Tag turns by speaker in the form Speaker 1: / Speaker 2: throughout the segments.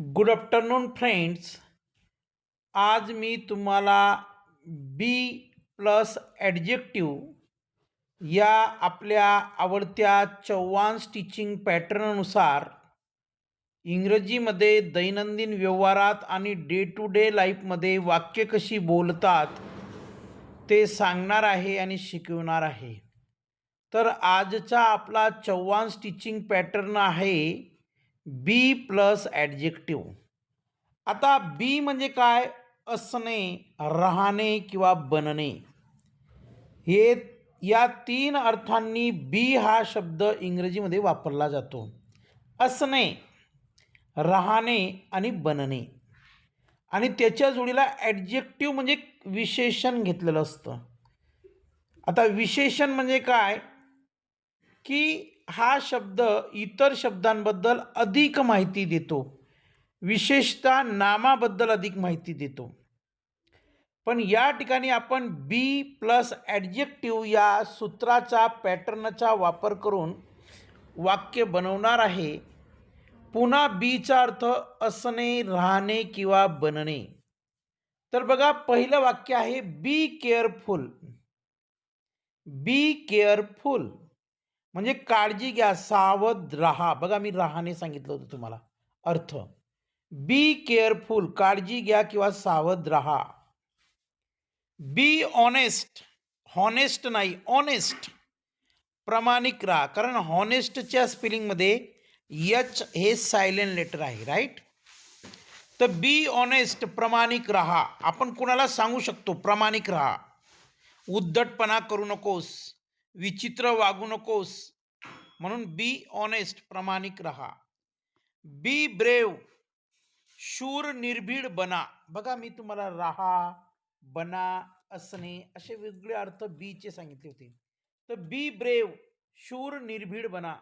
Speaker 1: Good afternoon friends. आज मी तुम्हाला बी plus adjective या आपल्या आवडत्या चव्हाण स्टिचिंग पॅटर्ननुसार इंग्रजीमध्ये दैनंदिन व्यवहारात आणि डे टू डे लाईफमध्ये वाक्य कशी बोलतात ते सांगणार आहे आणि शिकवणार आहे. तर आजचा आपला चव्हाण स्टिचिंग पॅटर्न आहे बी प्लस ॲडजेक्टिव्ह. आता बी म्हणजे काय? असणे, राहणे किंवा बनणे. हे या तीन अर्थांनी बी हा शब्द इंग्रजीमध्ये वापरला जातो. असणे, राहणे आणि बनणे. आणि त्याच्या जोडीला ॲडजेक्टिव्ह म्हणजे विशेषण घेतलेलं असतं. आता विशेषण म्हणजे काय? की हा शब्द इतर शब्दांबद्दल अधिक माहिती देतो. विशेषतः नामाबद्दल अधिक माहिती देतो. पण या ठिकाणी आपण बी प्लस ॲडजेक्टिव्ह या सूत्राचा पॅटर्नचा वापर करून वाक्य बनवणार आहे. पुन्हा बीचा अर्थ असणे, राहणे किंवा बनणे. तर बघा, पहिलं वाक्य आहे बी केअरफुल. बी केअरफुल म्हणजे काळजी घ्या, सावध राहा. बघा, मी राहणे सांगितलं होतं तुम्हाला अर्थ. बी केअरफुल, काळजी घ्या किंवा सावध राहा. बी ऑनेस्ट, हॉनेस्ट नाही, ऑनेस्ट, प्रामाणिक राहा. कारण हॉनेस्टच्या स्पेलिंगमध्ये एच हे सायलेंट लेटर आहे, राईट. तर बी ऑनेस्ट, प्रामाणिक राहा. आपण कुणाला सांगू शकतो प्रामाणिक राहा. उद्धटपणा करू नकोस, विचित्र वागू नकोस, म्हणून बी ऑनेस्ट, प्रामाणिक राहा. बी ब्रेव, शूर निर्भीड बना. बघा, मी तुम्हाला राहा, बना, असणे असे वेगवेगळे अर्थ बीचे सांगितले होते. तर बी ब्रेव, शूर निर्भीड बना.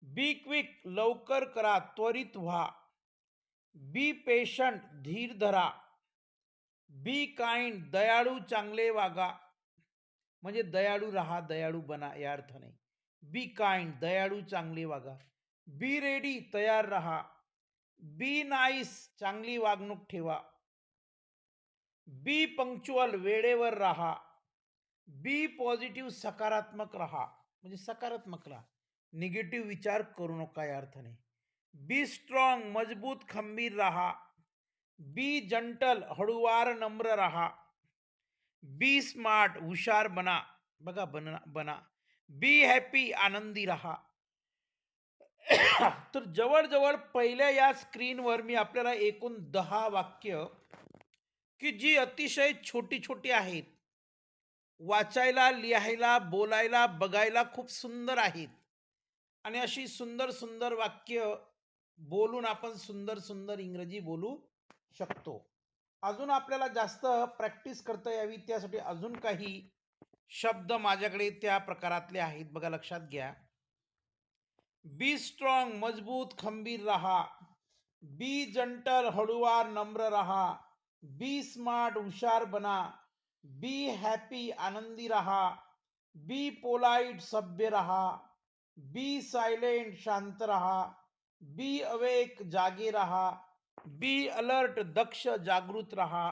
Speaker 1: बी क्विक, लवकर करा, त्वरित व्हा. बी पेशंट, धीर धरा. बी काइंड, दयाळू, चांगले वागा. म्हणजे दयाळू राहा, दयाळू बना या अर्थाने. बी काइंड, दयाळू, चांगले वागा. बी रेडी, तयार राहा. बी नाईस, चांगली वागणूक ठेवा. बी पंक्च्युअल, वेळेवर राहा. बी पॉझिटिव्ह, सकारात्मक राहा. म्हणजे सकारात्मक राहा, निगेटिव्ह विचार करू नका या अर्थाने. बी स्ट्रॉंग, मजबूत, खंबीर राहा. बी जंटल, हळूवार, नम्र राहा. बी स्मार्ट, हुशार बना. बघा, बना. बी हॅपी, आनंदी राहा. तर जवळजवळ पहिल्या या स्क्रीनवर मी आपल्याला एकूण 10 वाक्य की जी अतिशय छोटी छोटी आहेत, वाचायला, लिहायला, बोलायला, बघायला खूप सुंदर आहेत. आणि अशी सुंदर सुंदर वाक्य बोलून आपण सुंदर सुंदर इंग्रजी बोलू शकतो. अजून आपल्याला जास्त प्रॅक्टिस करता यावी त्यासाठी अजून काही शब्द माझ्याकडे त्या प्रकारातले आहेत. बघा, लक्षात घ्या. बी स्ट्रॉंग, मजबूत, खंबीर रहा. बी जंटल, हळूवार, नम्र रहा. बी स्मार्ट, हुशार बना. बी हॅपी, आनंदी रहा. बी पोलाइट, सभ्य रहा. बी सायलेंट, शांत रहा. बी अवेक, जागे रहा. बी अलर्ट, दक्ष, जागृत रहा.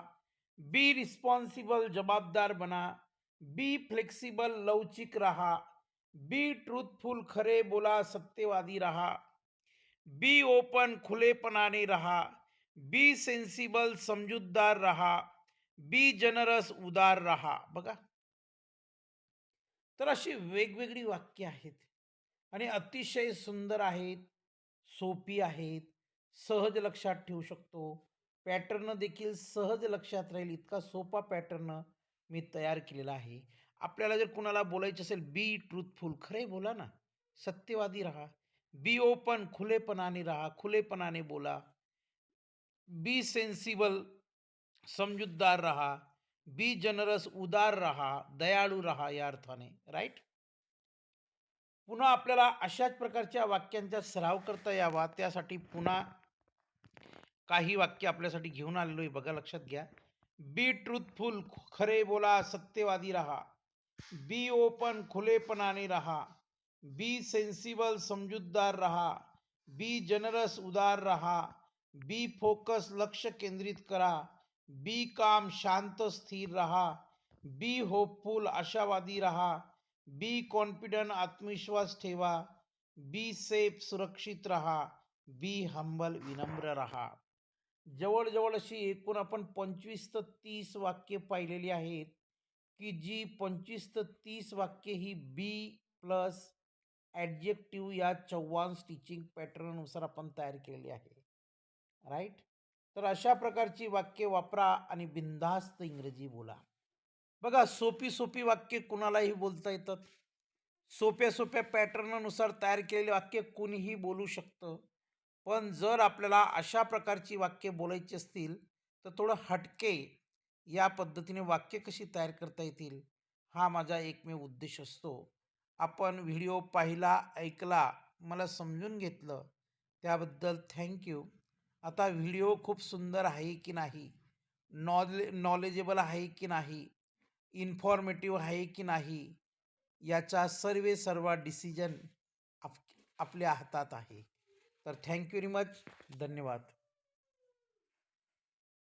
Speaker 1: बी रिस्पॉन्सिबल, जबाबदार बना. बी फ्लेक्सिबल, लवचिक रहा. बी ट्रूथफुल, खरे बोला, सत्यवादी रहा. बी ओपन, खुलेपणाने रहा. बी सेन्सिबल, समजूतदार रहा. बी जनरस, उदार रहा. बघा, तर अशी वेगवेगळी वाक्य आहेत आणि अतिशय सुंदर आहेत, सोपी आहेत, सहज लक्षात ठेवू शकतो. पॅटर्न देखील सहज लक्षात राहील इतका सोपा पॅटर्न मी तयार केलेला आहे. आपल्याला जर कुणाला बोलायचं असेल, बी ट्रूथफुल, खरे बोला ना, सत्यवादी राहा. बी ओपन, खुलेपणाने राहा, खुलेपणाने बोला. बी सेन्सिबल, समजूतदार रहा. बी जनरस, उदार रहा, दयाळू रहा या अर्थाने, राईट. पुन्हा आपल्याला अशाच प्रकारच्या वाक्यांचा सराव करता यावा त्यासाठी पुन्हा काही वाक्य आपल्यासाठी घेऊन आलेलो आहे. बघा, लक्षात घ्या. बी ट्रूथफुल, खरे बोला, सत्यवादी रहा. बी ओपन, खुलेपणाने रहा. बी सेन्सिबल, समजूतदार रहा. बी जनरस उदार रहा. बी फोकस लक्ष केंद्रित करा. बी काम शांत स्थिर रहा. बी होपफुल आशावादी रहा. बी कॉन्फिडंट आत्मविश्वास ठेवा. बी सेफ सुरक्षित रहा. बी हंबल विनम्र रहा. जवळजवळ अशी एकूण आपण 25 ते 30 वाक्य पाहिलेली आहेत, की जी 25 ते 30 वाक्य ही बी प्लस ॲडजेक्टिव्ह या चौहान स्टिचिंग पॅटर्ननुसार आपण तयार केलेली आहे. राईट? तर अशा प्रकारची वाक्य वापरा आणि बिनधास्त इंग्रजी बोला. बघा सोपी वाक्य कुणालाही बोलता येतात. सोप्या पॅटर्ननुसार तयार केलेले वाक्य कुणीही बोलू शकतं. पण जर आपल्याला अशा प्रकारची वाक्य बोलायची असतील, तर थोडं हटके या पद्धतीने वाक्य कशी तयार करता येतील, हा माझा एकमेव उद्देश असतो. आपण व्हिडिओ पाहिला, ऐकला, मला समजून घेतलं, त्याबद्दल थँक यू. आता व्हिडिओ खूप सुंदर आहे की नाही, नॉलेजेबल आहे की नाही, इन्फॉर्मेटिव्ह आहे की नाही, याचा सर्व डिसिजन आप आपल्या हातात आहे. तर थँक यू व्हेरी मच. धन्यवाद.